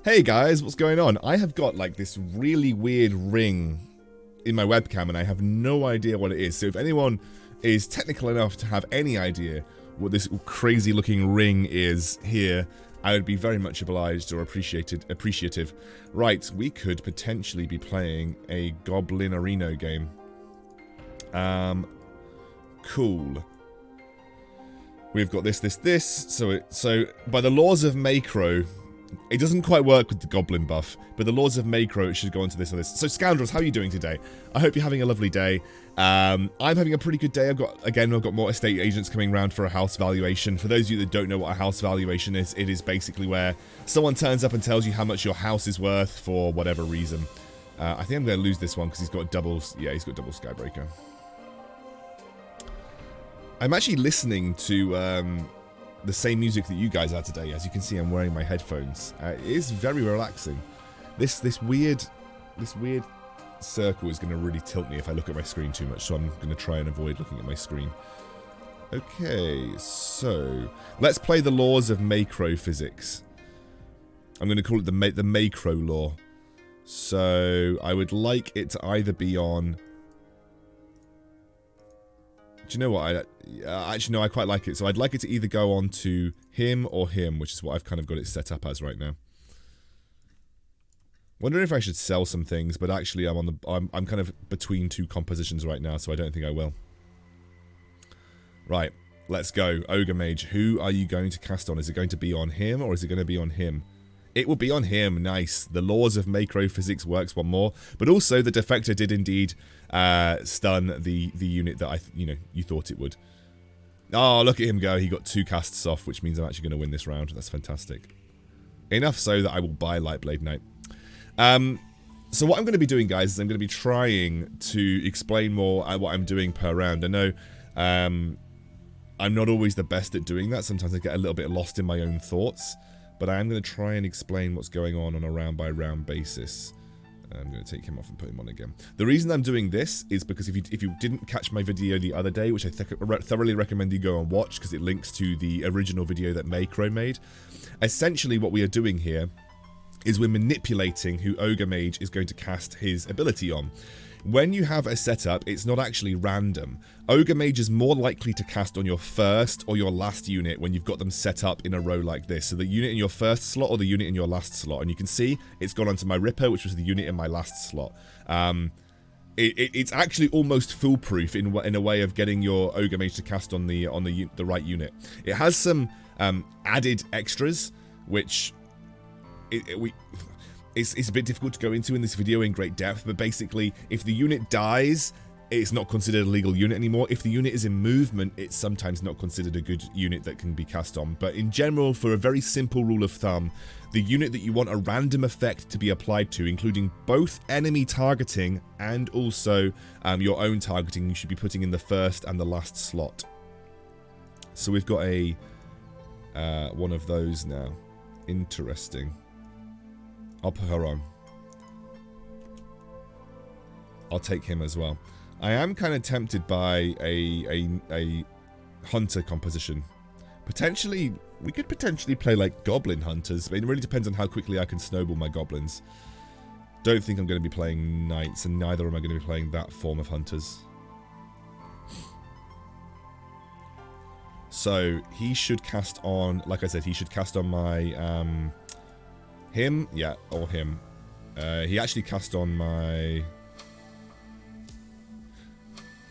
Hey guys, what's going on? I have got like this really weird ring in my webcam and I have no idea what it is. So if anyone is technical enough to have any idea what this crazy looking ring is here, I would be very much obliged or appreciative. Right, we could potentially be playing a Goblin Arena game. Cool. We've got this. So by the laws of macro, it doesn't quite work with the Goblin buff, but the laws of macro, it should go into this or this. So Scoundrels, how are you doing today? I hope you're having a lovely day. I'm having a pretty good day. I've got more estate agents coming around for a house valuation. For those of you that don't know what a house valuation is, it is basically where someone turns up and tells you how much your house is worth for whatever reason. I think I'm going to lose this one because he's got doubles. Yeah, he's got double Skybreaker. I'm actually listening to the same music that you guys are today. As you can see, I'm wearing my headphones. It is very relaxing. This weird circle is going to really tilt me if I look at my screen too much, so I'm going to try and avoid looking at my screen. Okay, so let's play the laws of macro physics. I'm going to call it the macro law. So I would like it to either be on... Do you know what? Actually, no, I quite like it. So I'd like it to either go on to him or him, which is what I've kind of got it set up as right now. Wondering if I should sell some things, but actually I'm kind of between two compositions right now, so I don't think I will. Right, let's go. Ogre Mage, who are you going to cast on? Is it going to be on him or is it going to be on him? It will be on him. Nice. The laws of macro physics works one more, but also the defector did indeed stun the unit that you thought it would. Oh, look at him go. He got 2 casts off, which means I'm actually going to win this round. That's fantastic. Enough so that I will buy Lightblade Knight. So what I'm going to be doing, guys, is I'm going to be trying to explain more what I'm doing per round. I know I'm not always the best at doing that. Sometimes I get a little bit lost in my own thoughts. But I am going to try and explain what's going on a round-by-round basis. I'm going to take him off and put him on again. The reason I'm doing this is because if you didn't catch my video the other day, which I thoroughly recommend you go and watch because it links to the original video that Macro made, essentially what we are doing here is we're manipulating who Ogre Mage is going to cast his ability on. When you have a setup, it's not actually random. Ogre Mage is more likely to cast on your first or your last unit when you've got them set up in a row like this. So the unit in your first slot or the unit in your last slot. And you can see it's gone onto my Ripper, which was the unit in my last slot. It's actually almost foolproof in a way of getting your Ogre Mage to cast on the right unit. It has some added extras, which... It's a bit difficult to go into in this video in great depth, but basically, if the unit dies, it's not considered a legal unit anymore. If the unit is in movement, it's sometimes not considered a good unit that can be cast on. But in general, for a very simple rule of thumb, the unit that you want a random effect to be applied to, including both enemy targeting and also your own targeting, you should be putting in the first and the last slot. So we've got a one of those now. Interesting. I'll put her on. I'll take him as well. I am kind of tempted by a hunter composition. Potentially, we could potentially play like goblin hunters. But it really depends on how quickly I can snowball my goblins. Don't think I'm going to be playing knights, and neither am I going to be playing that form of hunters. So he should cast on, like I said, he should cast on my him, yeah, or him. He actually cast on my...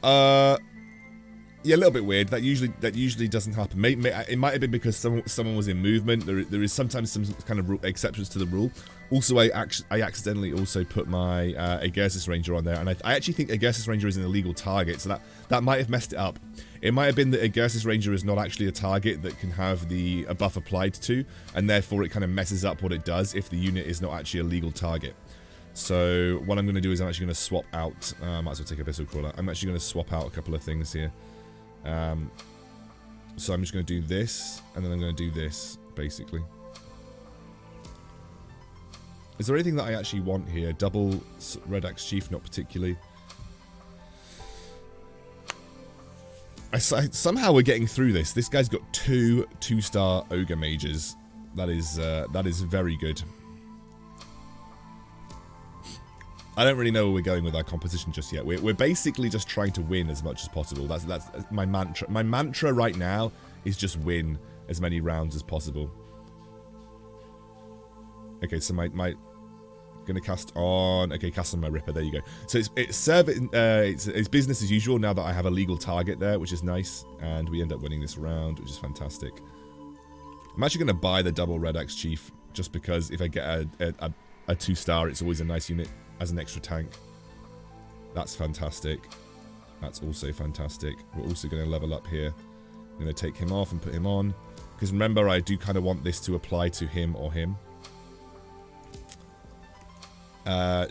yeah, a little bit weird. That usually doesn't happen. It might have been because someone was in movement. There is sometimes some kind of exceptions to the rule. Also, I accidentally also put my Excoundrel Ranger on there, and I actually think Excoundrel Ranger is an illegal target, so that might have messed it up. It might have been that Excoundrel Ranger is not actually a target that can have a buff applied to, and therefore it kind of messes up what it does if the unit is not actually a legal target. So what I'm going to do is I'm actually going to swap out. Might as well take Abyssal Crawler. I'm actually going to swap out a couple of things here. So I'm just going to do this, and then I'm going to do this, basically. Is there anything that I actually want here? Double Red Axe Chief, not particularly. Somehow we're getting through this. This guy's got 2 2-star Ogre Mages. That is very good. I don't really know where we're going with our composition just yet. We're basically just trying to win as much as possible. That's my mantra. My mantra right now is just win as many rounds as possible. Okay, so my gonna cast on. Okay, cast on my Ripper. There you go. So it's business as usual now that I have a legal target there, which is nice, and we end up winning this round, which is fantastic. I'm actually gonna buy the double Red Axe Chief just because if I get a 2-star, it's always a nice unit as an extra tank. That's fantastic. That's also fantastic. We're also going to level up here. I'm going to take him off and put him on. Because remember, I do kind of want this to apply to him or him.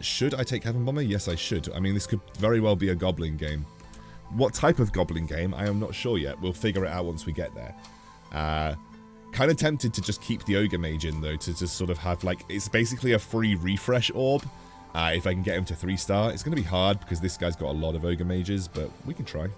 Should I take Heaven Bomber? Yes, I should. I mean, this could very well be a Goblin game. What type of Goblin game? I am not sure yet. We'll figure it out once we get there. Kind of tempted to just keep the Ogre Mage in, though, to just sort of have, like, it's basically a free refresh orb. If I can get him to 3-star. It's going to be hard because this guy's got a lot of Ogre Mages, but we can try.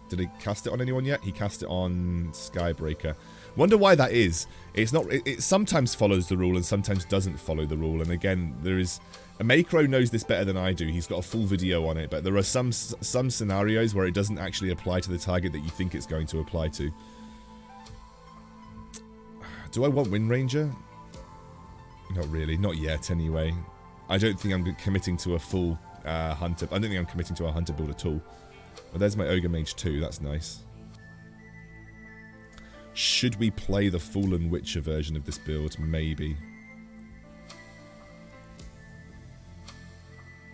Did he cast it on anyone yet? He cast it on Skybreaker. Wonder why that is. It's not. It sometimes follows the rule and sometimes doesn't follow the rule. And again, there is... Macro knows this better than I do. He's got a full video on it, but there are some scenarios where it doesn't actually apply to the target that you think it's going to apply to. Do I want Wind Ranger? Not really. Not yet, anyway. I don't think I'm committing to a full Hunter. I don't think I'm committing to a Hunter build at all. But there's my Ogre Mage 2. That's nice. Should we play the Fallen Witcher version of this build? Maybe.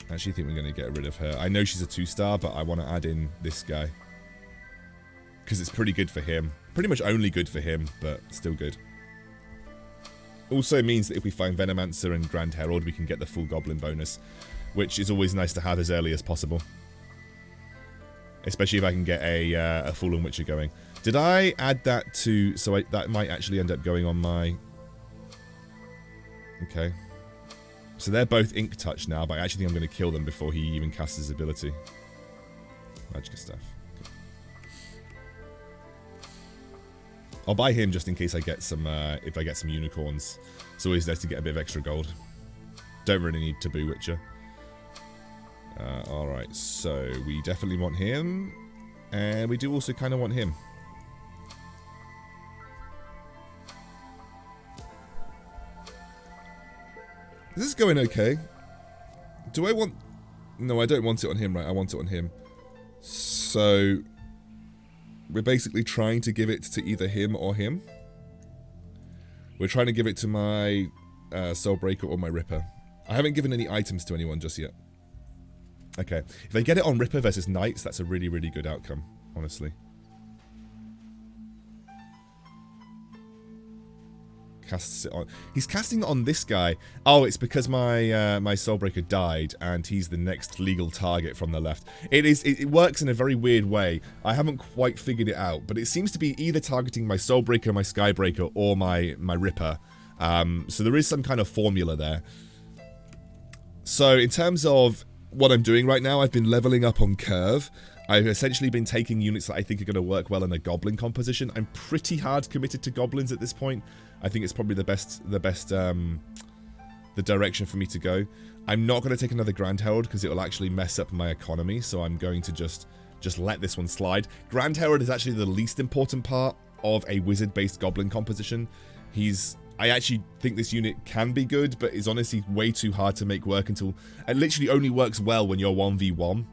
I actually think we're going to get rid of her. I know she's a 2-star, but I want to add in this guy. Because it's pretty good for him. Pretty much only good for him, but still good. Also means that if we find Venomancer and Grand Herald, we can get the full Goblin bonus. Which is always nice to have as early as possible. Especially if I can get a Fallen Witcher going. Did I add that to... So that might actually end up going on my... Okay. So they're both Ink Touch now, but I actually think I'm going to kill them before he even casts his ability. Magic stuff. Okay. I'll buy him just in case I get some, if I get some unicorns. It's always nice to get a bit of extra gold. Don't really need Taboo Witcher. Alright, so we definitely want him. And we do also kind of want him. Is this going okay? Do I want... No, I don't want it on him, right? I want it on him. So... We're basically trying to give it to either him or him. We're trying to give it to my Soulbreaker or my Ripper. I haven't given any items to anyone just yet. Okay. If they get it on Ripper versus Knights, that's a really, really good outcome, honestly. Casts it on. He's casting it on this guy. Oh, it's because my my Soulbreaker died, and he's the next legal target from the left. It works in a very weird way. I haven't quite figured it out, but it seems to be either targeting my Soulbreaker, my Skybreaker, or my Ripper. So there is some kind of formula there. So in terms of what I'm doing right now, I've been leveling up on Curve. I've essentially been taking units that I think are going to work well in a Goblin composition. I'm pretty hard committed to Goblins at this point. I think it's probably the direction for me to go. I'm not going to take another Grand Herald because it will actually mess up my economy, so I'm going to just let this one slide. Grand Herald is actually the least important part of a wizard-based Goblin composition. I actually think this unit can be good, but is honestly way too hard to make work until... It literally only works well when you're 1v1.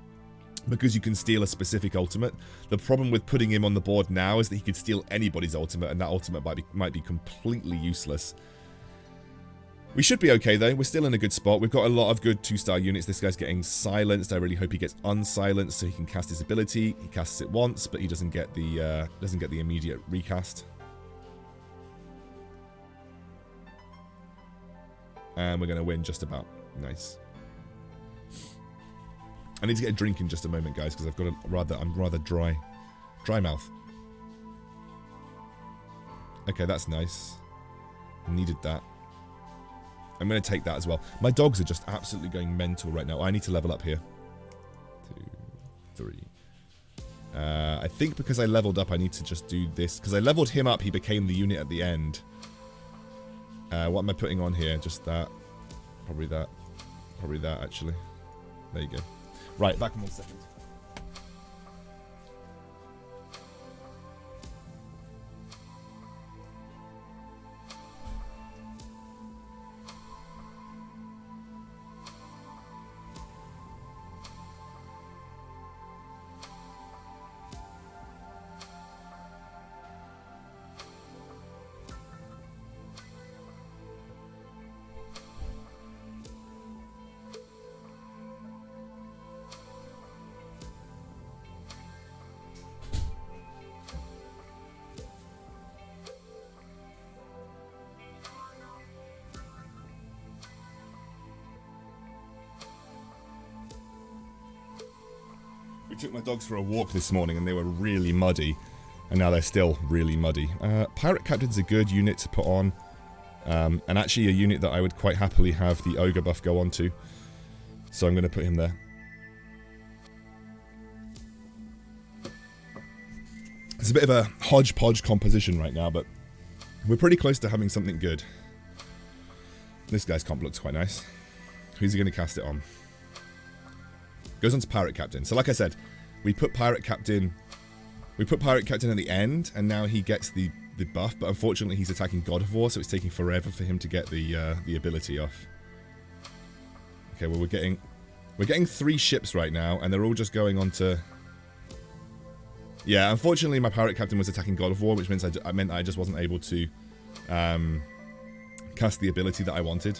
Because you can steal a specific ultimate. The problem with putting him on the board now is that he could steal anybody's ultimate, and that ultimate might be completely useless. We should be okay, though. We're still in a good spot. We've got a lot of good 2-star units. This guy's getting silenced. I really hope he gets unsilenced so he can cast his ability. He casts it once, but he doesn't get the immediate recast. And we're going to win just about. Nice. I need to get a drink in just a moment, guys, because I'm rather dry mouth. Okay, that's nice. Needed that. I'm going to take that as well. My dogs are just absolutely going mental right now. I need to level up here. 2, 3. I think because I leveled up, I need to just do this. Because I leveled him up, he became the unit at the end. What am I putting on here? Just that. Probably that. Probably that, actually. There you go. Right, back in 1 second. We took my dogs for a walk this morning and they were really muddy, and now they're still really muddy. Pirate Captain's a good unit to put on, and actually a unit that I would quite happily have the Ogre buff go on to, so I'm going to put him there. It's a bit of a hodgepodge composition right now, but we're pretty close to having something good. This guy's comp looks quite nice. Who's he going to cast it on? Goes on to Pirate Captain. So like I said, we put Pirate Captain at the end, and now he gets the buff, but unfortunately he's attacking God of War, so it's taking forever for him to get the ability off. Okay, well we're getting 3 ships right now, and they're all just going on to... Yeah, unfortunately my Pirate Captain was attacking God of War, which meant I just wasn't able to cast the ability that I wanted.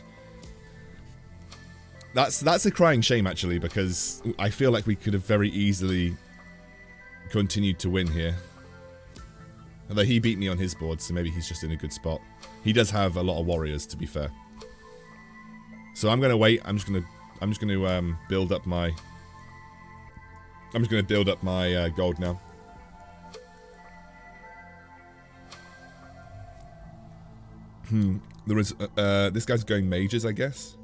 That's a crying shame, actually, because I feel like we could have very easily continued to win here. Although he beat me on his board, so maybe he's just in a good spot. He does have a lot of warriors, to be fair. So I'm gonna wait. I'm just gonna build up my gold now. There is this guy's going mages, I guess.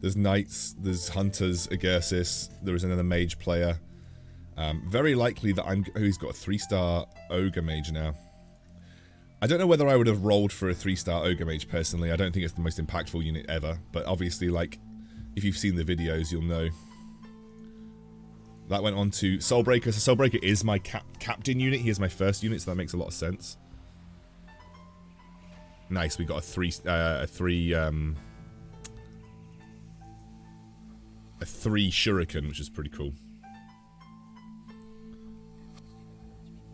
There's knights, there's hunters, Agursis, there is another mage player. Very likely that he's got a 3-star Ogre Mage now. I don't know whether I would have rolled for a 3-star Ogre Mage personally. I don't think it's the most impactful unit ever, but obviously, like, if you've seen the videos, you'll know. That went on to Soulbreaker. So Soulbreaker is my captain unit. He is my first unit, so that makes a lot of sense. Nice, we got a 3 shuriken, which is pretty cool.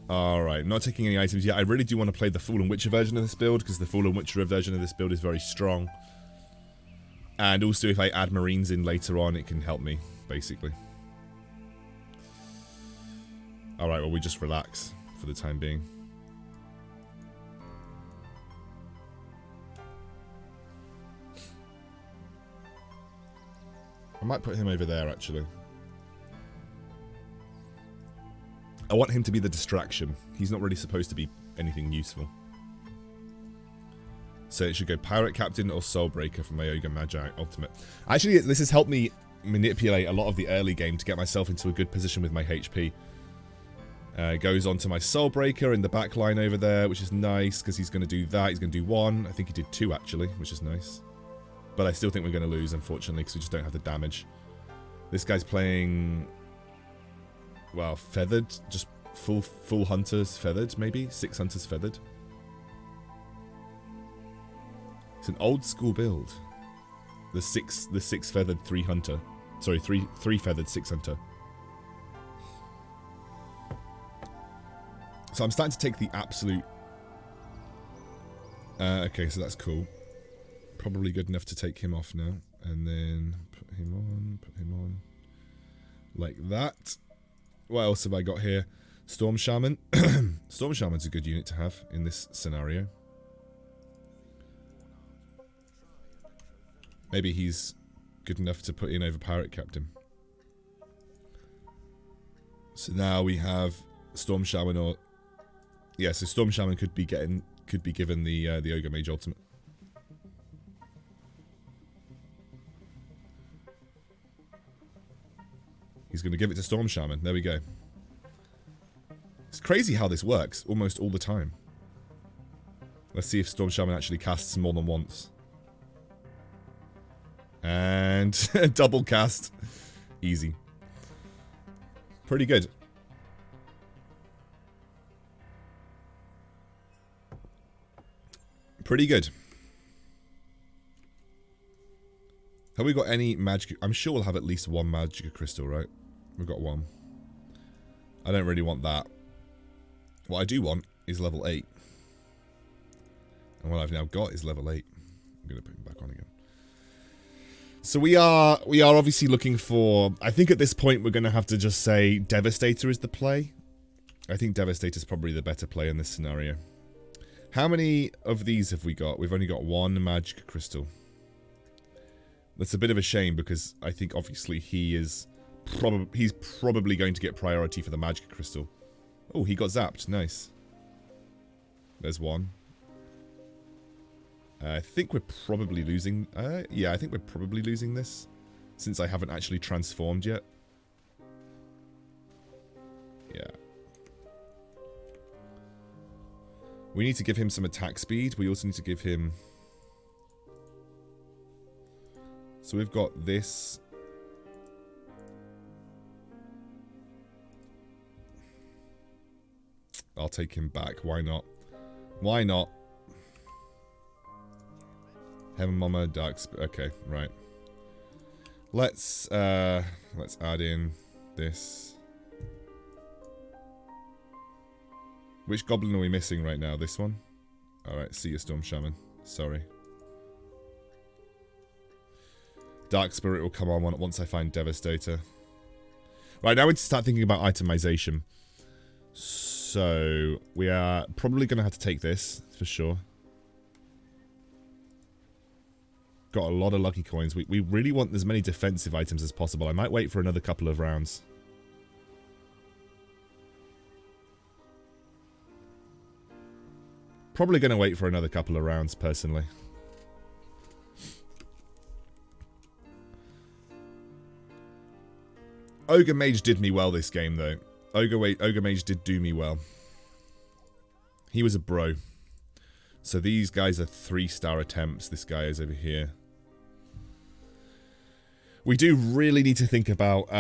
Alright, not taking any items yet. I really do want to play the Fallen Witcher version of this build, because the Fallen Witcher version of this build is very strong. And also, if I add Marines in later on, it can help me, basically. Alright, well, we just relax for the time being. I might put him over there, actually. I want him to be the distraction. He's not really supposed to be anything useful. So it should go Pirate Captain or Soulbreaker for my Ogre Mage Ultimate. Actually, this has helped me manipulate a lot of the early game to get myself into a good position with my HP. It goes on to my Soulbreaker in the back line over there, which is nice, because he's going to do that. He's going to do 1. I think he did 2, actually, which is nice. But I still think we're going to lose, unfortunately, because we just don't have the damage. This guy's playing... Well, feathered. Just full hunters feathered, maybe? 6 hunters feathered. It's an old school build. The six feathered 3 hunter. Sorry, three feathered 6 hunter. So I'm starting to take the absolute... okay, so that's cool. Probably good enough to take him off now. And then put him on. Like that. What else have I got here? Storm Shaman. Storm Shaman's a good unit to have in this scenario. Maybe he's good enough to put in over Pirate Captain. So now we have Storm Shaman or... Yeah, so Storm Shaman could be given the Ogre Mage Ultimate. He's going to give it to Storm Shaman. There we go. It's crazy how this works almost all the time. Let's see if Storm Shaman actually casts more than once. And double cast. Easy. Pretty good. Pretty good. Have we got any magic? I'm sure we'll have at least one magic crystal, right? We've got one. I don't really want that. What I do want is level 8. And what I've now got is level 8. I'm going to put him back on again. So we are obviously looking for... I think at this point we're going to have to just say Devastator is the play. I think Devastator is probably the better play in this scenario. How many of these have we got? We've only got one magic crystal. That's a bit of a shame because I think obviously he's probably going to get priority for the magic crystal. Oh, he got zapped. Nice. There's one. I think we're probably losing... yeah, I think we're probably losing this. Since I haven't actually transformed yet. Yeah. We need to give him some attack speed. We also need to give him... So we've got this. I'll take him back. Why not? Why not? Heaven Mama, Dark... Okay, right. Let's add in this. Which goblin are we missing right now? This one? Alright, see you, Storm Shaman. Sorry. Dark Spirit will come on once I find Devastator. Right, now we need to start thinking about itemization. So, we are probably going to have to take this, for sure. Got a lot of lucky coins. We really want as many defensive items as possible. I might wait for another couple of rounds. Probably going to wait for another couple of rounds, personally. Ogre Mage did me well this game, though. Ogre Mage did do me well. He was a bro. So these guys are 3-star attempts. This guy is over here. We do really need to think about...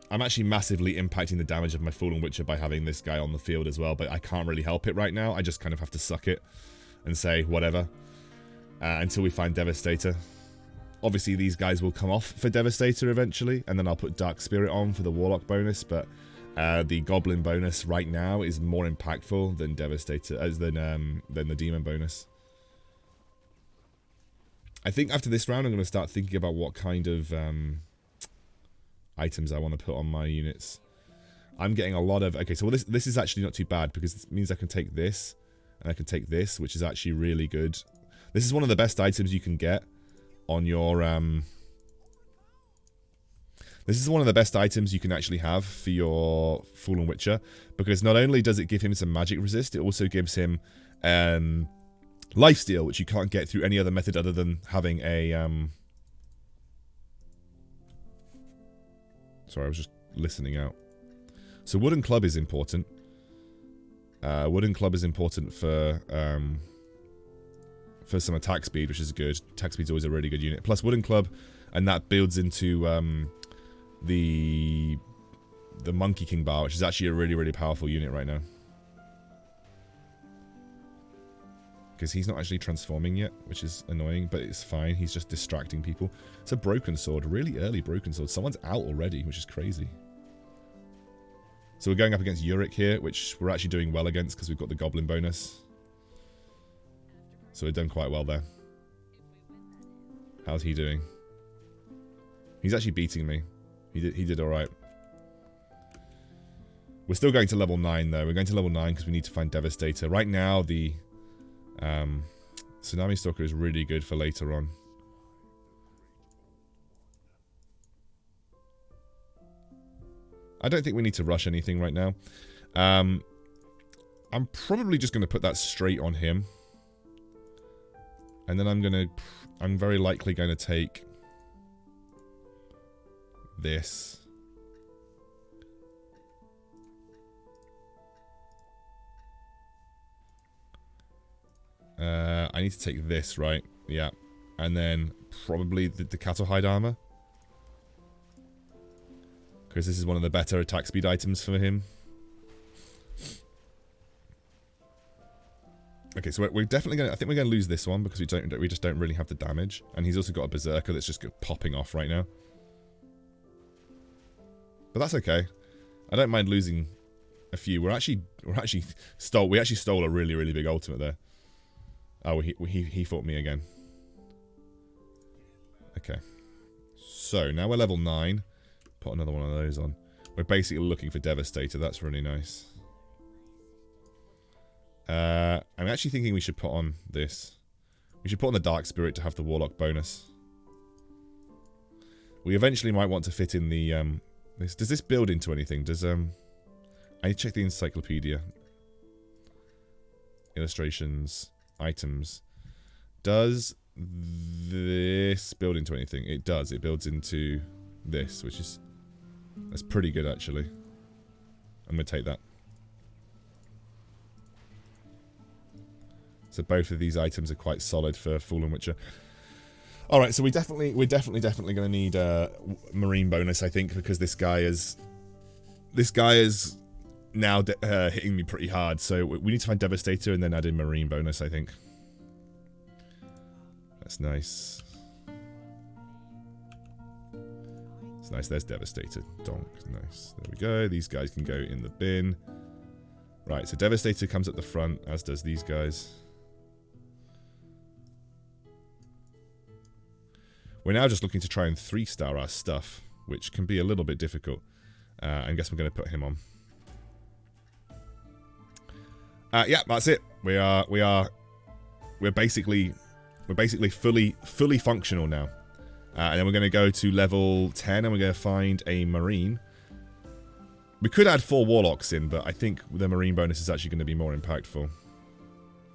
I'm actually massively impacting the damage of my Fallen Witcher by having this guy on the field as well, but I can't really help it right now. I just kind of have to suck it and say whatever until we find Devastator. Obviously, these guys will come off for Devastator eventually, and then I'll put Dark Spirit on for the Warlock bonus, but the Goblin bonus right now is more impactful than Devastator, than the Demon bonus. I think after this round, I'm going to start thinking about what kind of items I want to put on my units. I'm getting a lot of... Okay, so this is actually not too bad, because this means I can take this, and I can take this, which is actually really good. This is one of the best items you can get on your... This is one of the best items you can actually have for your Fallen Witcher, because not only does it give him some magic resist, it also gives him lifesteal, which you can't get through any other method other than having a... Sorry, I was just listening out. So Wooden Club is important. Wooden Club is important for some attack speed, which is good. Attack speed's always a really good unit. Plus Wooden Club, and that builds into the Monkey King Bar, which is actually a really, really powerful unit right now. Because he's not actually transforming yet, which is annoying, but it's fine. He's just distracting people. It's a Broken Sword, really early Broken Sword. Someone's out already, which is crazy. So we're going up against Uric here, which we're actually doing well against because we've got the Goblin bonus. So we're done quite well there. How's he doing? He's actually beating me. He did alright. We're still going to level 9 though. We're going to level 9 because we need to find Devastator. Right now the Tsunami Stalker is really good for later on. I don't think we need to rush anything right now. I'm probably just going to put that straight on him. And then I'm very likely going to take this. I need to take this, right? Yeah. And then probably the cattle hide armor. Because this is one of the better attack speed items for him. Okay, so we're definitely going to... I think we're going to lose this one because we just don't really have the damage. And he's also got a berserker that's just popping off right now. But that's okay. I don't mind losing a few. We actually stole a really, really big ultimate there. Oh, he fought me again. Okay. So, now we're level 9. Put another one of those on. We're basically looking for Devastator. That's really nice. I'm actually thinking we should put on this. We should put on the Dark Spirit to have the Warlock bonus. We eventually might want to fit in the... does this build into anything? Does... I need to check the encyclopedia. Illustrations. Items. Does this build into anything? It does. It builds into this, which is... That's pretty good, actually. I'm going to take that. So both of these items are quite solid for Fallen Witcher. Alright, so we're definitely going to need a Marine bonus, I think, because this guy is now hitting me pretty hard. So we need to find Devastator and then add in Marine bonus, I think. That's nice. It's nice. There's Devastator. Donk. Nice. There we go. These guys can go in the bin. Right, so Devastator comes at the front, as does these guys. We're now just looking to try and 3-star our stuff, which can be a little bit difficult. I guess we're going to put him on. Yeah, that's it. We're basically fully functional now. And then we're going to go to level 10 and we're going to find a Marine. We could add 4 Warlocks in, but I think the Marine bonus is actually going to be more impactful.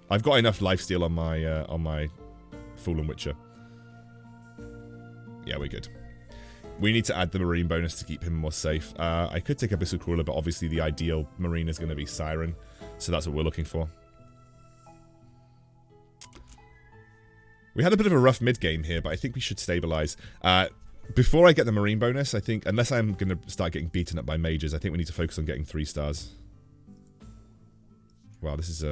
I've got enough lifesteal on my Fallen Witcher. Yeah, we're good. We need to add the Marine bonus to keep him more safe. I could take Abyssal Crawler, but obviously the ideal Marine is going to be Siren. So that's what we're looking for. We had a bit of a rough mid-game here, but I think we should stabilize. Before I get the Marine bonus, I think, unless I'm going to start getting beaten up by mages, I think we need to focus on getting 3 stars. Wow, this is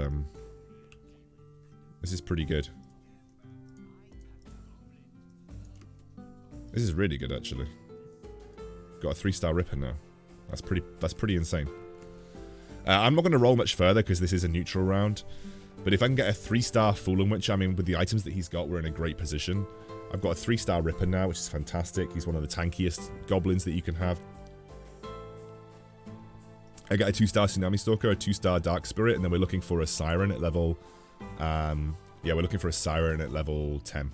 pretty good. This is really good, actually. Got a 3-star Ripper now. That's pretty insane. I'm not going to roll much further because this is a neutral round. But if I can get a 3-star Fallen Witcher, I mean, with the items that he's got, we're in a great position. I've got a 3-star Ripper now, which is fantastic. He's one of the tankiest goblins that you can have. I get a 2-star Tsunami Stalker, a 2-star Dark Spirit, and then we're looking for a Siren at level... yeah, we're looking for a Siren at level 10.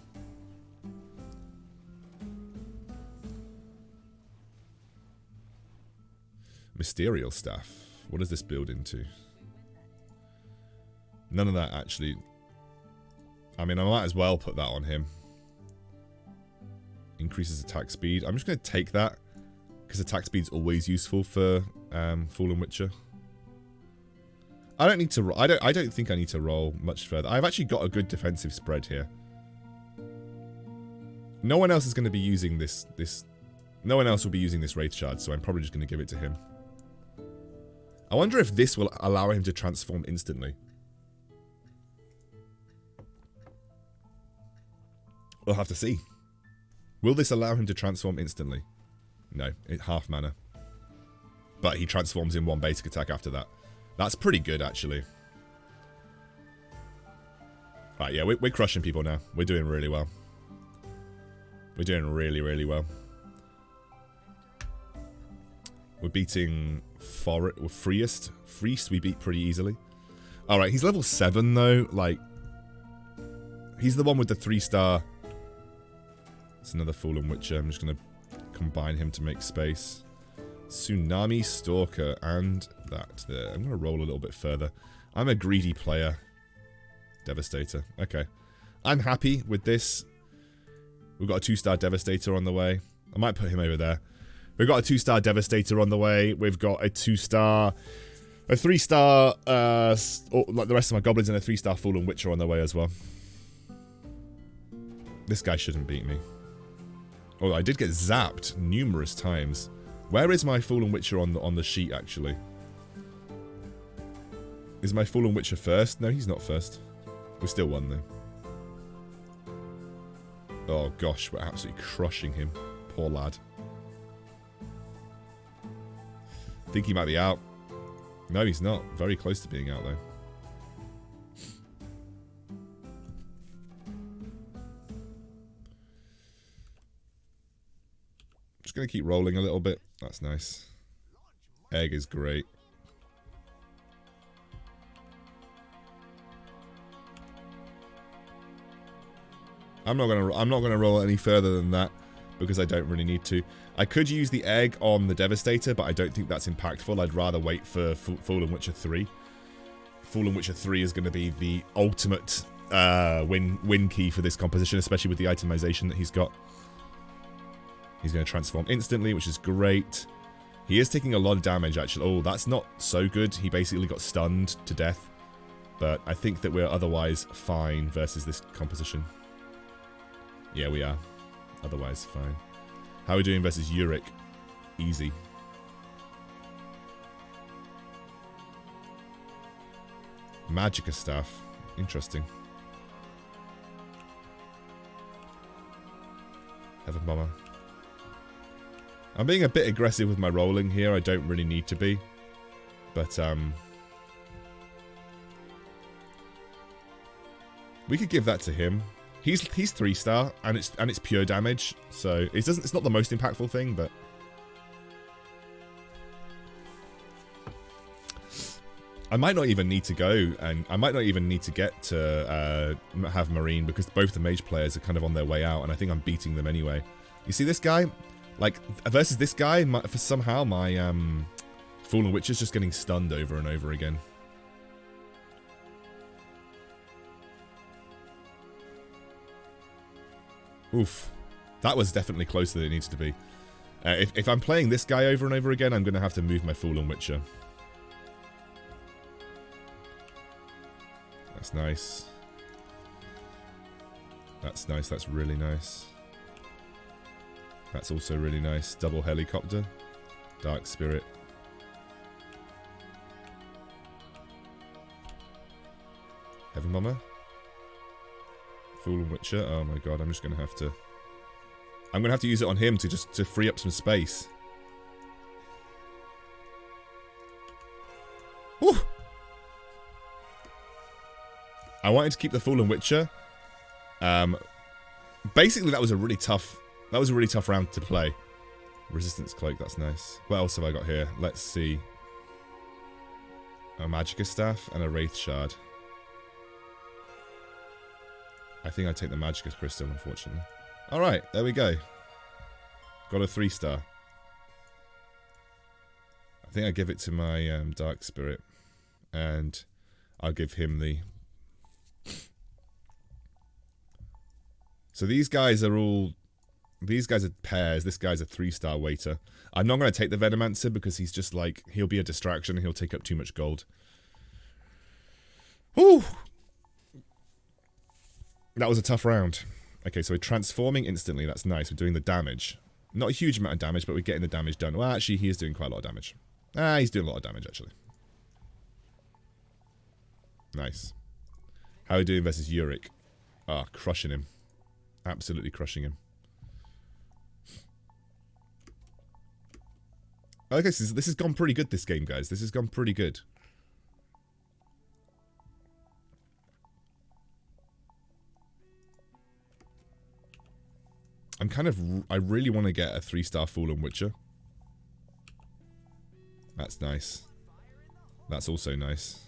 Mysterial Staff. What does this build into? None of that, actually. I mean, I might as well put that on him. Increases attack speed. I'm just going to take that, because attack speed's always useful for Fallen Witcher. I don't need to. I don't think I need to roll much further. I've actually got a good defensive spread here. No one else is going to be using this. No one else will be using this Wraith Shard, so I'm probably just going to give it to him. I wonder if this will allow him to transform instantly. We'll have to see. Will this allow him to transform instantly? No, half mana. But he transforms in 1 basic attack after that. That's pretty good, actually. Right, yeah, we're crushing people now. We're doing really well. We're doing really, really well. We're beating Freest. We beat pretty easily. Alright, he's level 7, though. Like, he's the one with the 3-star... It's another Fallen Witcher. I'm just going to combine him to make space. Tsunami Stalker and that there. I'm going to roll a little bit further. I'm a greedy player. Devastator. Okay. I'm happy with this. We've got a 2-star Devastator on the way. I might put him over there. We've got a 2-star Devastator on the way. We've got a 2-star... A 3-star... like the rest of my goblins and a 3-star Fallen Witcher on the way as well. This guy shouldn't beat me. Although I did get zapped numerous times. Where is my Fallen Witcher on the sheet, actually? Is my Fallen Witcher first? No, he's not first. We still won, though. Oh, gosh, we're absolutely crushing him. Poor lad. Think he might be out. No, he's not. Very close to being out, though. Just going to keep rolling a little bit. That's nice. Egg is great. I'm not gonna roll any further than that because I don't really need to. I could use the egg on the Devastator, but I don't think that's impactful. I'd rather wait for Fallen Witcher 3. Fallen Witcher 3 is going to be the ultimate win key for this composition, especially with the itemization that he's got. He's going to transform instantly, which is great. He is taking a lot of damage, actually. Oh, that's not so good. He basically got stunned to death. But I think that we're otherwise fine versus this composition. Yeah, we are. Otherwise, fine. How are we doing versus Uric? Easy. Magicka Staff. Interesting. Heaven Bomber. I'm being a bit aggressive with my rolling here. I don't really need to be. But, we could give that to him. He's 3-star, and it's pure damage, so it's not the most impactful thing, but I might not even need to go, and I might not even need to get to have Marine because both the mage players are kind of on their way out, and I think I'm beating them anyway. You see this guy, like versus this guy, for somehow my Fallen Witch is just getting stunned over and over again. Oof. That was definitely closer than it needed to be. If I'm playing this guy over and over again, I'm going to have to move my Fallen Witcher. That's nice. That's nice. That's really nice. That's also really nice. Double Helicopter. Dark Spirit. Heaven Bomber. Fallen Witcher. Oh my god, I'm just gonna have to. I'm gonna have to use it on him to free up some space. Whew. I wanted to keep the Fallen Witcher. Basically, that was a really tough round to play. Resistance Cloak, that's nice. What else have I got here? Let's see. A Magicka Staff and a Wraith Shard. I think I'd take the Magicka Crystal, unfortunately. Alright, there we go. Got a 3-star. I think I give it to my Dark Spirit. And I'll give him the... So these guys are all... These guys are pairs. This guy's a 3-star waiter. I'm not going to take the Venomancer because he's just like... He'll be a distraction and he'll take up too much gold. Whew! That was a tough round. Okay, so we're transforming instantly. That's nice. We're doing the damage. Not a huge amount of damage, but we're getting the damage done. Well, actually, he is doing quite a lot of damage. He's doing a lot of damage, actually. Nice. How are we doing versus Uric? Crushing him. Absolutely crushing him. Okay, so this has gone pretty good, this game, guys. This has gone pretty good. I really want to get a 3-star Fallen Witcher. That's nice. That's also nice.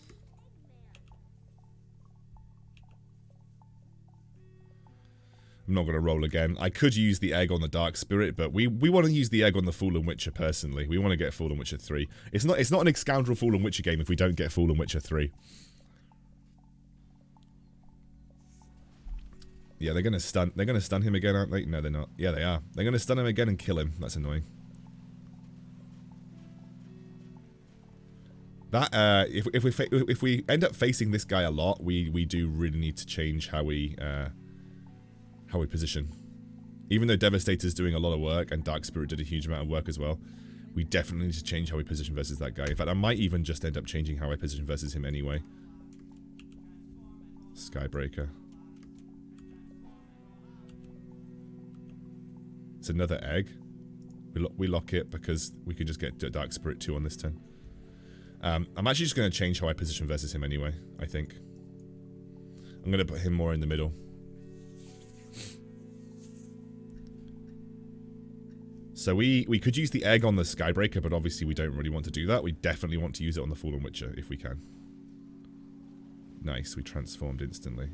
I'm not going to roll again. I could use the egg on the Dark Spirit, but we want to use the egg on the Fallen Witcher personally. We want to get Fallen Witcher 3. It's not an Excoundrel Fallen Witcher game if we don't get Fallen Witcher 3. Yeah, they're gonna stun him again, aren't they? No, they're not. Yeah, they are. They're gonna stun him again and kill him. That's annoying. That if we end up facing this guy a lot, we do really need to change how we how we position. Even though Devastator's doing a lot of work and Dark Spirit did a huge amount of work as well, we definitely need to change how we position versus that guy. In fact, I might even just end up changing how I position versus him anyway. Skybreaker. It's another egg. We lock it because we can just get Dark Spirit 2 on this turn. I'm actually just going to change how I position versus him anyway, I think. I'm going to put him more in the middle. So we could use the egg on the Skybreaker, but obviously we don't really want to do that. We definitely want to use it on the Fallen Witcher if we can. Nice, we transformed instantly.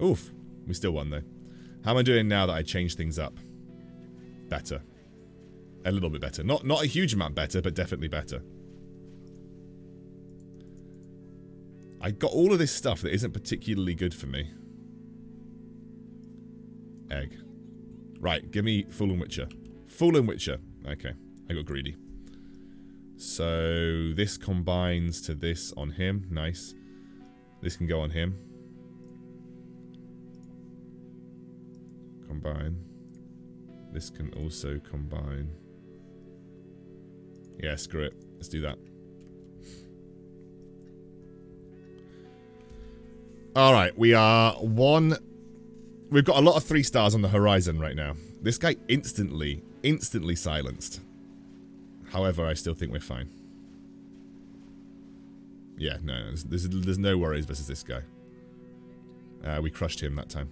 Oof, we still won though. How am I doing now that I changed things up? Better. A little bit better. Not a huge amount better, but definitely better. I got all of this stuff that isn't particularly good for me. Egg. Right, give me Fallen Witcher. Fallen Witcher. Okay, I got greedy. So this combines to this on him. Nice. This can go on him. Combine. This can also combine. Yeah, screw it. Let's do that. Alright, we are one... We've got a lot of 3 stars on the horizon right now. This guy instantly silenced. However, I still think we're fine. Yeah, no, there's no worries versus this guy. We crushed him that time.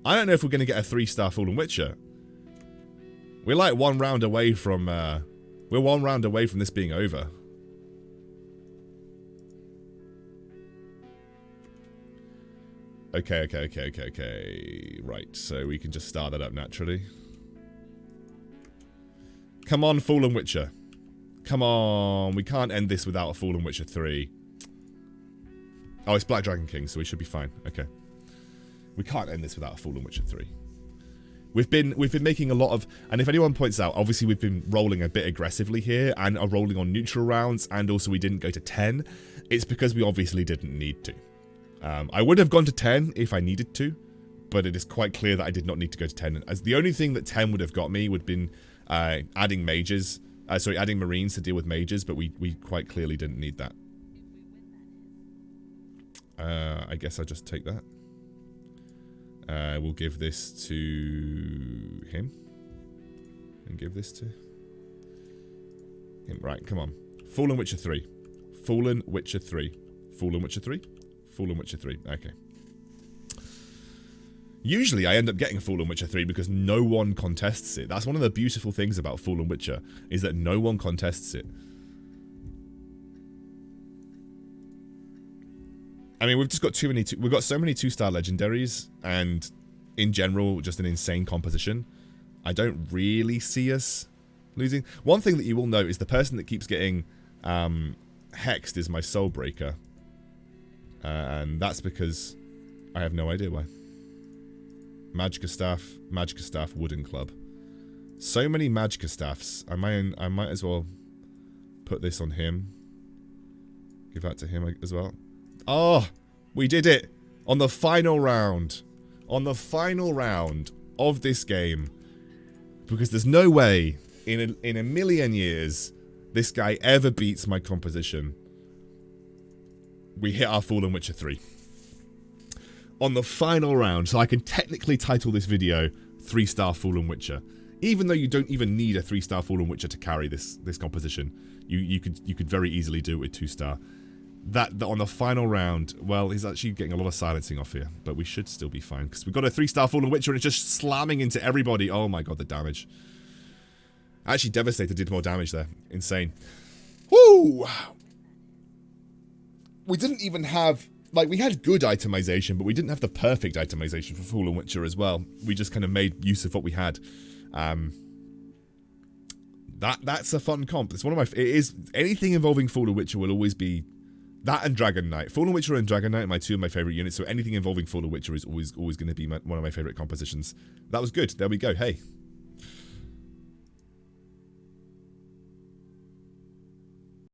I don't know if we're going to get a 3-star Fallen Witcher. We're like 1 round away from... we're 1 round away from this being over. Okay. Right, so we can just start that up naturally. Come on, Fallen Witcher. Come on. We can't end this without a Fallen Witcher 3. Oh, it's Black Dragon King, so we should be fine. Okay. We can't end this without a Fallen Witcher 3. We've been making a lot of... And if anyone points out, obviously we've been rolling a bit aggressively here and are rolling on neutral rounds, and also we didn't go to 10. It's because we obviously didn't need to. I would have gone to 10 if I needed to, but it is quite clear that I did not need to go to 10. As the only thing that 10 would have got me would have been adding mages. Adding marines to deal with mages, but we quite clearly didn't need that. I guess I'll just take that. We'll give this to him. And give this to him. Right, come on. Fallen Witcher 3. Fallen Witcher 3. Fallen Witcher 3. Fallen Witcher 3. Okay. Usually I end up getting Fallen Witcher 3 because no one contests it. That's one of the beautiful things about Fallen Witcher, is that no one contests it. I mean, we've just got we've got so many 2-star legendaries, and in general, just an insane composition. I don't really see us losing. One thing that you will note is the person that keeps getting hexed is my Soulbreaker. And that's because I have no idea why. Magicka Staff, Wooden Club. So many Magicka Staffs. I might as well put this on him. Give that to him as well. Oh, we did it! On the final round. On the final round of this game. Because there's no way in a million years this guy ever beats my composition. We hit our Fallen Witcher 3. On the final round, so I can technically title this video 3-star Fallen Witcher. Even though you don't even need a 3-star Fallen Witcher to carry this composition. You could very easily do it with 2-star. That on the final round, well, he's actually getting a lot of silencing off here, but we should still be fine because we've got a 3-star Fallen Witcher and it's just slamming into everybody. Oh my god, the damage. Actually, Devastator did more damage there. Insane. Woo! We didn't even have... Like, we had good itemization, but we didn't have the perfect itemization for Fallen Witcher as well. We just kind of made use of what we had. That's a fun comp. It's one of my... It is... Anything involving Fallen Witcher will always be... That and Dragon Knight. Fallen Witcher and Dragon Knight are two of my favorite units, so anything involving Fallen Witcher is always going to be one of my favorite compositions. That was good. There we go. Hey.